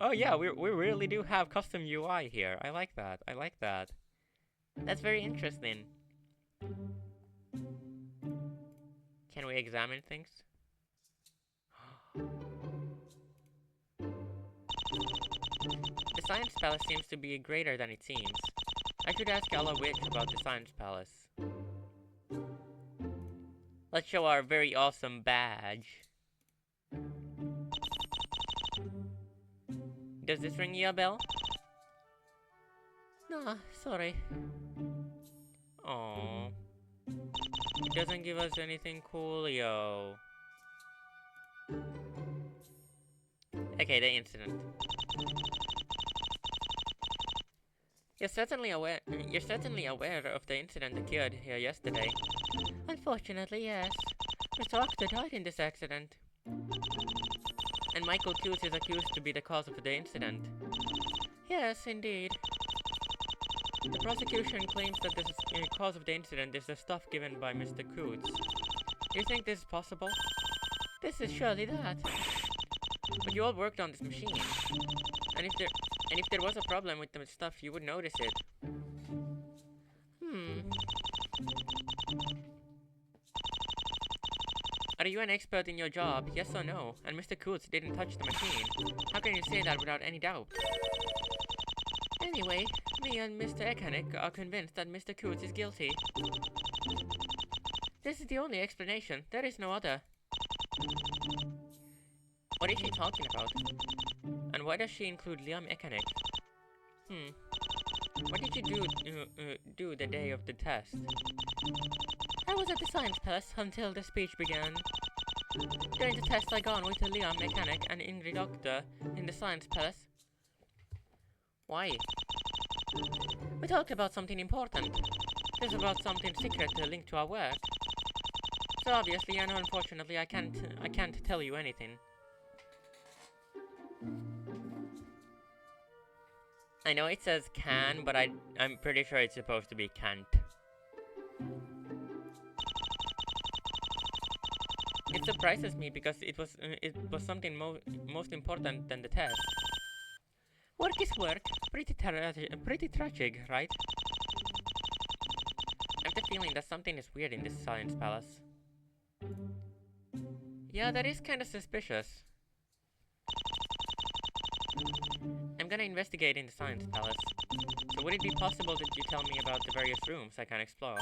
Oh yeah, we really do have custom UI here. I like that. That's very interesting. Can we examine things? The Science Palace seems to be greater than it seems. I should ask Ella Witch about the Science Palace. Let's show our very awesome badge. Does this ring you a bell? No, sorry. Oh, it doesn't give us anything cool, yo. Okay, the incident. You're certainly aware of the incident that occurred here yesterday. Unfortunately, yes. Mr. Octa died in this accident. And Michael Toots is accused to be the cause of the incident. Yes, indeed. The prosecution claims that the cause of the incident is the stuff given by Mr. Coots. Do you think this is possible? This is surely that. But you all worked on this machine. And if there was a problem with the stuff, you would notice it. Are you an expert in your job, yes or no? And Mr. Coots didn't touch the machine. How can you say that without any doubt? Anyway, me and Mr. Akane are convinced that Mr. Coots is guilty. This is the only explanation. There is no other. What is she talking about? And why does she include Liam Akane? What did you do the day of the test? I was at the science palace until the speech began. During the test, I gone with Leon Mechanic and Ingrid Doctor in the science palace. Why? We talked about something important. It was about something secret linked to our work. So obviously and unfortunately I can't tell you anything. I know it says can, but I'm pretty sure it's supposed to be can't. It surprises me because it was something most important than the test. Work is work. Pretty tragic, right? I have the feeling that something is weird in this science palace. Yeah, that is kind of suspicious. I'm gonna investigate in the science palace. So would it be possible that you tell me about the various rooms I can explore?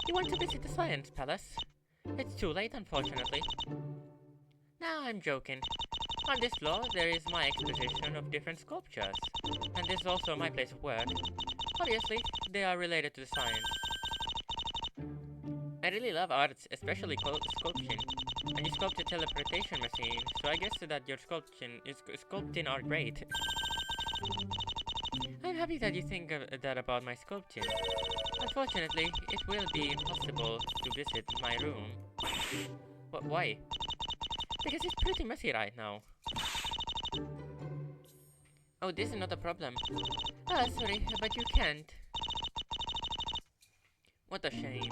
You want to visit the science palace? It's too late, unfortunately. Nah, I'm joking. On this floor, there is my exposition of different sculptures. And this is also my place of work. Obviously, they are related to the science. I really love arts, especially sculpting. And you sculpt a teleportation machine, so I guess that your sculpting are great. I'm happy that you think that about my sculpting. Unfortunately, it will be impossible to visit my room. But why? Because it's pretty messy right now. Oh, this is not a problem. Ah, sorry, but you can't. What a shame.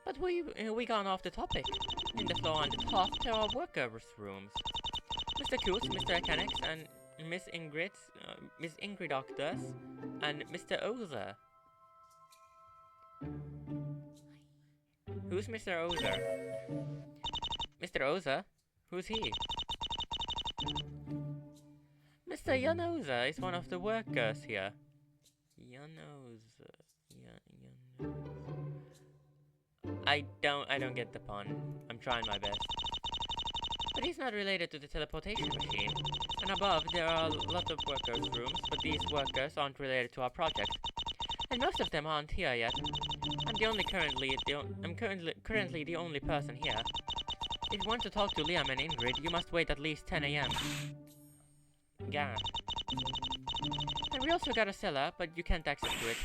But we gone off the topic. In the floor on the top, there are workers' rooms. Mr. Coots, Mr. Akane, and Miss Ingrid Doctors, and Mr. Oza. Who's Mr. Oza? Mr. Oza? Who's he? Mr. Yanoza is one of the workers here. Yanoza. I don't get the pun. I'm trying my best. But he's not related to the teleportation machine. And above, there are a lot of workers' rooms, but these workers aren't related to our project. And most of them aren't here yet. I'm currently the only person here. If you want to talk to Liam and Ingrid, you must wait at least 10 AM. Yeah. And we also got a cellar, but you can't access to it.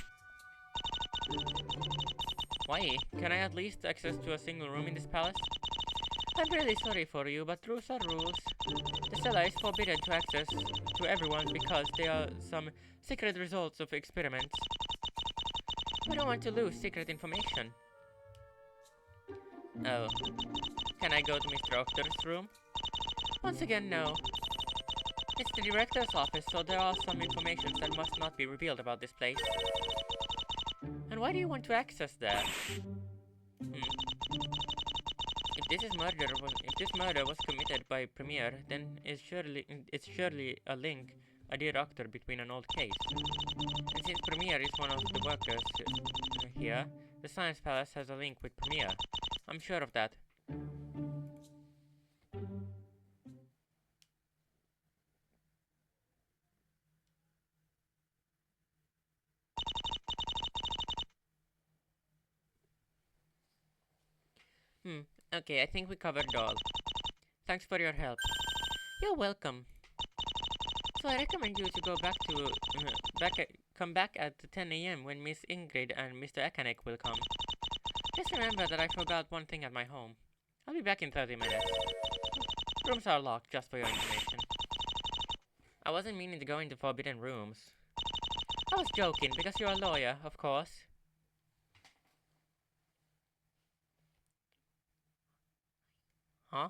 Why? Can I at least access to a single room in this palace? I'm really sorry for you, but rules are rules. The cellar is forbidden to access to everyone because there are some secret results of experiments. We don't want to lose secret information. Oh. Can I go to Mr. Doctor's room? Once again, no. It's the director's office, so there are some information that must not be revealed about this place. And why do you want to access there? If this murder was committed by Premier, then it's surely a link, a dear doctor, between an old case. And since Premier is one of the workers here, the Science Palace has a link with Premier. I'm sure of that. Okay, I think we covered it all. Thanks for your help. You're welcome. So I recommend you to go back to come back at 10 AM when Miss Ingrid and Mr. Akane will come. Just remember that I forgot one thing at my home. I'll be back in 30 minutes. Rooms are locked, just for your information. I wasn't meaning to go into forbidden rooms. I was joking, because you're a lawyer, of course. Huh?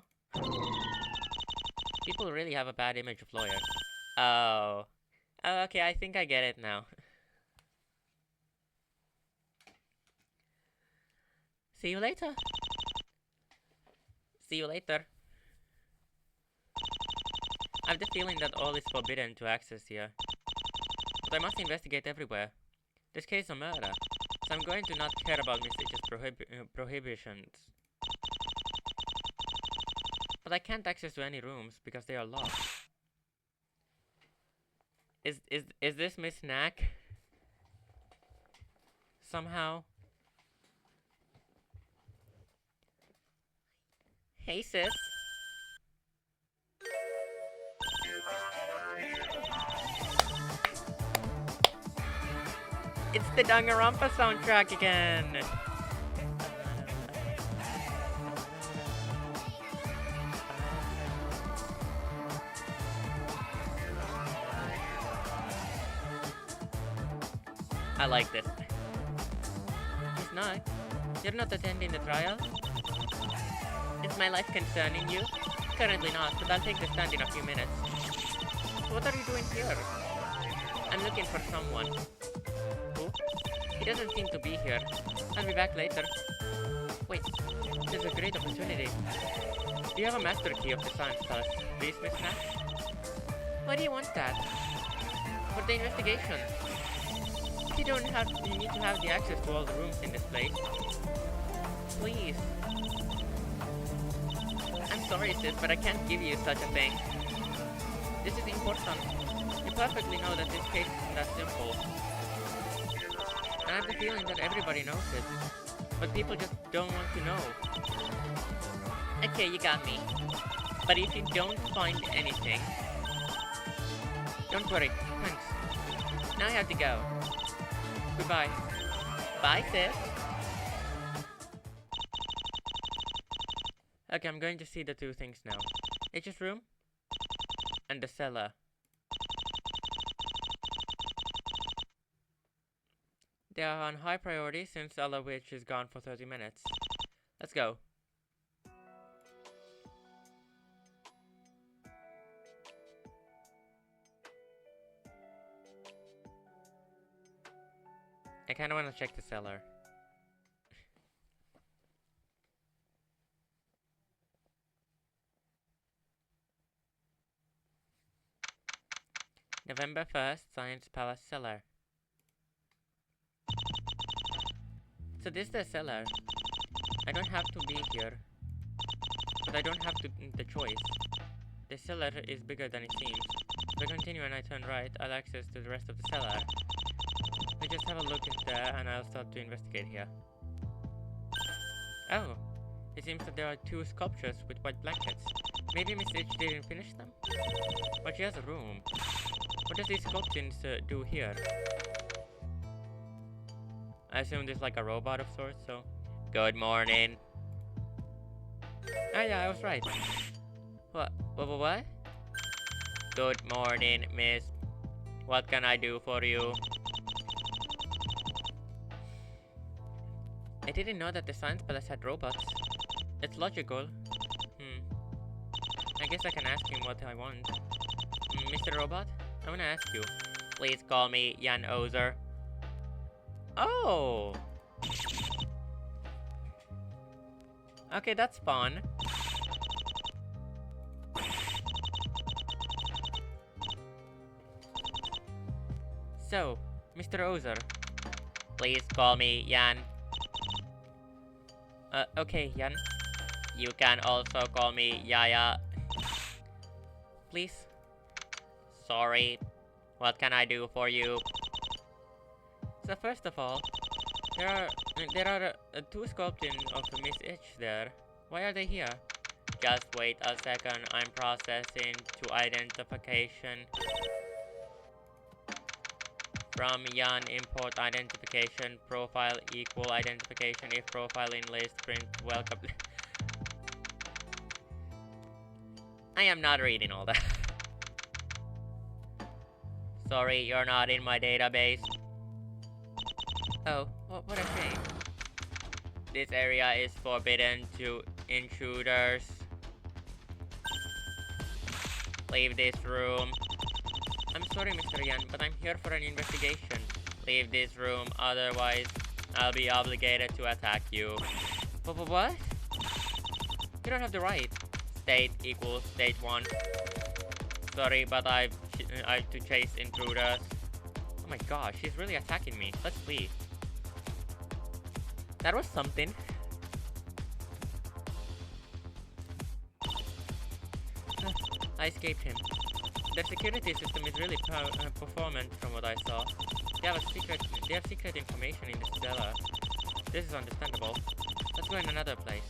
People really have a bad image of lawyers. Oh. Oh, okay, I think I get it now. See you later. See you later. I have the feeling that all is forbidden to access here. But I must investigate everywhere. This case is a murder, so I'm going to not care about Miss H's prohibitions. But I can't access to any rooms because they are locked. Is this Miss Knack? somehow. Hey, sis. It's the Danganronpa soundtrack again! I like this. Miss Nag, you're not attending the trial? Is my life concerning you? Currently not, but I'll take the stand in a few minutes. What are you doing here? I'm looking for someone. Who? He doesn't seem to be here. I'll be back later. Wait, there's a great opportunity. Do you have a master key of the science class? Please, Miss Nash? Why do you want that? For the investigation. You need to have the access to all the rooms in this place. Please. I'm sorry, sis, but I can't give you such a thing. This is important. You perfectly know that this case isn't that simple. And I have the feeling that everybody knows it. But people just don't want to know. Okay, you got me. But if you don't find anything... Don't worry. Thanks. Now I have to go. Goodbye. Bye, sis. Okay, I'm going to see the two things now. H's room and the cellar. They are on high priority since Ella Witch is gone for 30 minutes. Let's go. I kinda wanna check the cellar. November 1st, Science Palace Cellar. So this is the cellar. I don't have to be here. But I don't have the choice. The cellar is bigger than it seems. If I continue and I turn right, I'll access to the rest of the cellar. I just have a look in there and I'll start to investigate here. Oh, it seems that there are two sculptures with white blankets. Maybe Miss H didn't finish them? But she has a room. What does these sculptures do here? I assume there's like a robot of sorts, so... Good morning. Ah yeah, I was right. What? Good morning, miss. What can I do for you? I didn't know that the Science Palace had robots. It's logical. I guess I can ask him what I want. Mr. Robot? I wanna ask you. Please call me Jan Ozer. Oh! Okay, that's fun. So, Mr. Ozer. Please call me Jan. Okay, Jan. You can also call me Yaya. Please. Sorry. What can I do for you? So first of all, there are two sculptures of Miss H there. Why are they here? Just wait a second. I'm processing to identification. From Jan, import identification, profile equal identification, if profile in list, print welcome. I am not reading all that. Sorry, you're not in my database. Oh, what a shame. This area is forbidden to intruders. Leave this room. I'm sorry, Mr. Yan, but I'm here for an investigation. Leave this room, otherwise I'll be obligated to attack you. What? You don't have the right. State equals state 1. Sorry, but I've to chase intruders. Oh my gosh, she's really attacking me. Let's leave. That was something. I escaped him. The security system is really performant from what I saw. They have secret information in the cellar. This is understandable. Let's go in another place.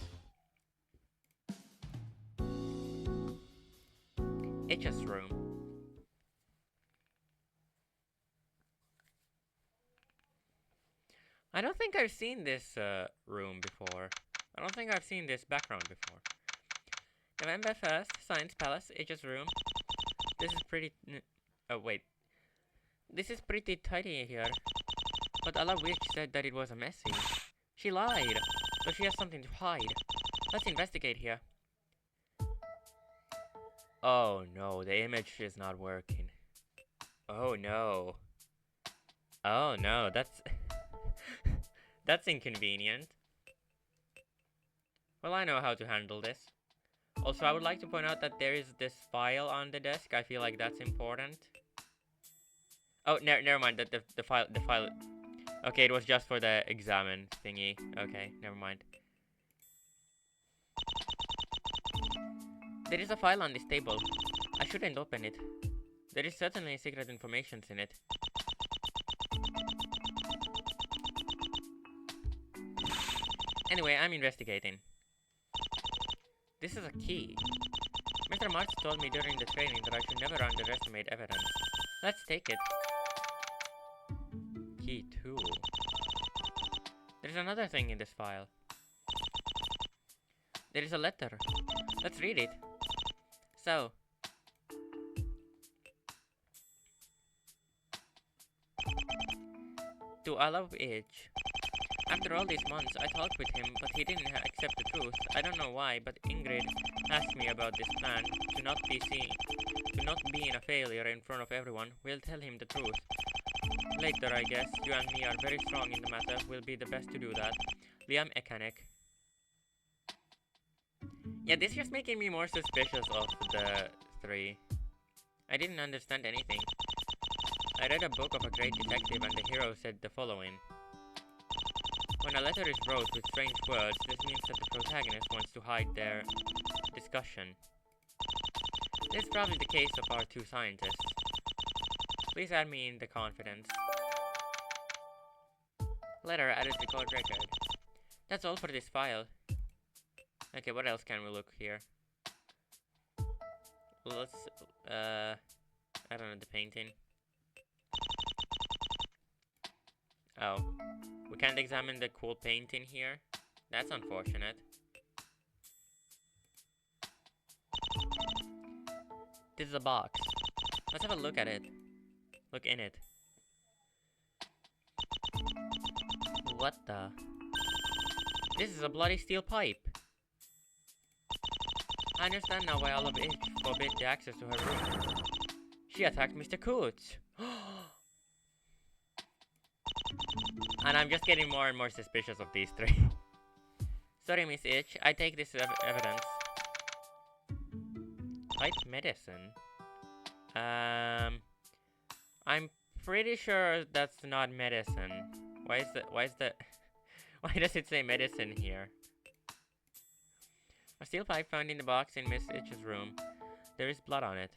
Itch's room. I don't think I've seen this room before. I don't think I've seen this background before. November 1st, Science Palace, Itch's room. This is pretty... oh, wait. This is pretty tidy here. But Ala Witch said that it was a messy. She lied, so she has something to hide. Let's investigate here. Oh no, the image is not working. Oh no. Oh no, that's... that's inconvenient. Well, I know how to handle this. Also, I would like to point out that there is this file on the desk. I feel like that's important. Oh, never mind. The file. Okay, it was just for the examine thingy. Okay, never mind. There is a file on this table. I shouldn't open it. There is certainly secret information in it. Anyway, I'm investigating. This is a key. Mr. March told me during the training that I should never underestimate evidence. Let's take it. Key 2. There's another thing in this file. There is a letter. Let's read it. So. To Ala Witch. After all these months, I talked with him, but he didn't accept the truth. I don't know why, but Ingrid asked me about this plan to not be in a failure in front of everyone. We'll tell him the truth. Later, I guess. You and me are very strong in the matter. We'll be the best to do that. Liam Akane. Yeah, this is making me more suspicious of the three. I didn't understand anything. I read a book of a great detective and the hero said the following. When a letter is wrote with strange words, this means that the protagonist wants to hide their discussion. This is probably the case of our two scientists. Please add me in the confidence. Letter added to court record. That's all for this file. Okay, what else can we look here? Let's, I don't know, the painting. Oh. We can't examine the cool painting here? That's unfortunate. This is a box. Let's have a look at it. Look in it. What the? This is a bloody steel pipe. I understand now why Ala Witch forbid the access to her room. She attacked Mr. Coots. And I'm just getting more and more suspicious of these three. Sorry, Miss Itch. I take this evidence. Pipe medicine? I'm pretty sure that's not medicine. Why does it say medicine here? A steel pipe found in the box in Miss Itch's room. There is blood on it.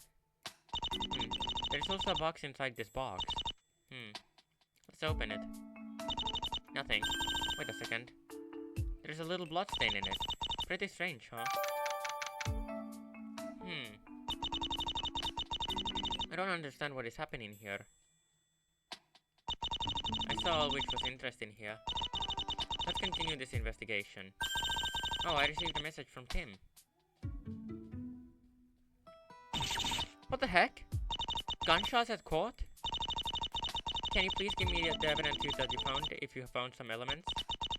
There's also a box inside this box. Let's open it. Nothing. Wait a second. There's a little blood stain in it. Pretty strange, huh? I don't understand what is happening here. I saw which was interesting here. Let's continue this investigation. Oh, I received a message from Tim. What the heck? Gunshots at court? Can you please give me the evidence that you found, if you have found some elements?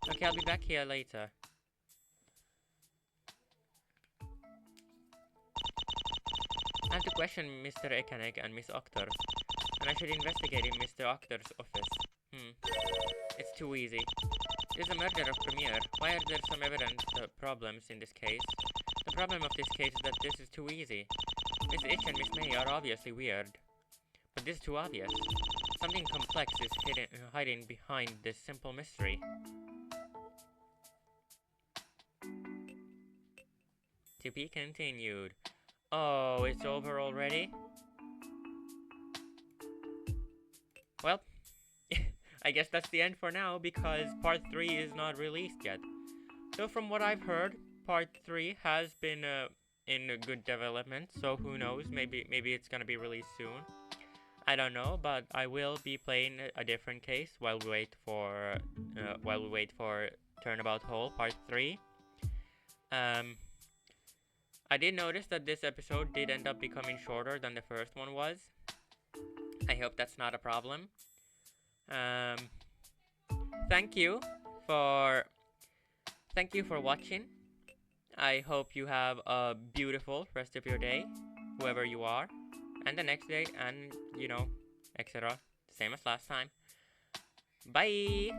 Okay, I'll be back here later. I have to question Mr. Akane and Miss Octor, and I should investigate in Mr. Octor's office. It's too easy. There's a murder of Premier. Why are there some evidence problems in this case? The problem of this case is that this is too easy. Miss Itch and Miss May are obviously weird, but this is too obvious. Something complex is hiding behind this simple mystery. To be continued. Oh, it's over already? Well, I guess that's the end for now because part 3 is not released yet. So from what I've heard, part 3 has been in a good development. So who knows? Maybe it's gonna be released soon. I don't know, but I will be playing a different case while we wait for Turnabout Hole Part 3. I did notice that this episode did end up becoming shorter than the first one was. I hope that's not a problem. Thank you for watching. I hope you have a beautiful rest of your day, whoever you are, and the next day, and etc. Same as last time. Bye!